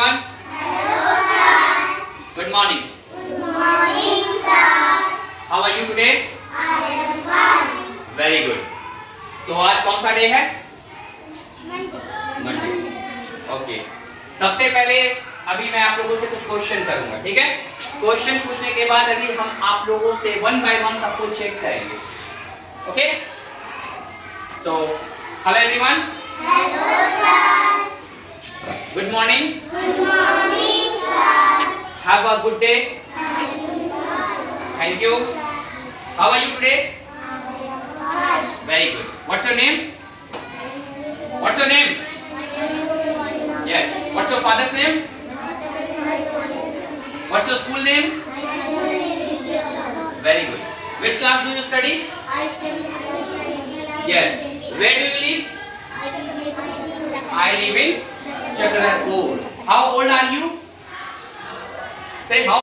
everyone. Hello, sir. Good morning. Good morning, sir. How are you today? I am fine. Very good. तो आज कौन सा day है? Monday. Monday. Okay. सबसे पहले अभी मैं आप लोगों से कुछ क्वेश्चन करूंगा, ठीक है? क्वेश्चन पूछने के बाद अभी हम आप लोगों से वन बाय वन सबको चेक करेंगे. Okay? So, hello everyone. Hello, sir. Good morning. Good morning, sir. Have a good day. Thank you. How are you today? I am fine. Very good. What's your name? What's your name? Yes. What's your father's name? What's your school name? Very good. Which class do you study? Yes. Where do you live? I live in Chakrapur. How old are you? Say how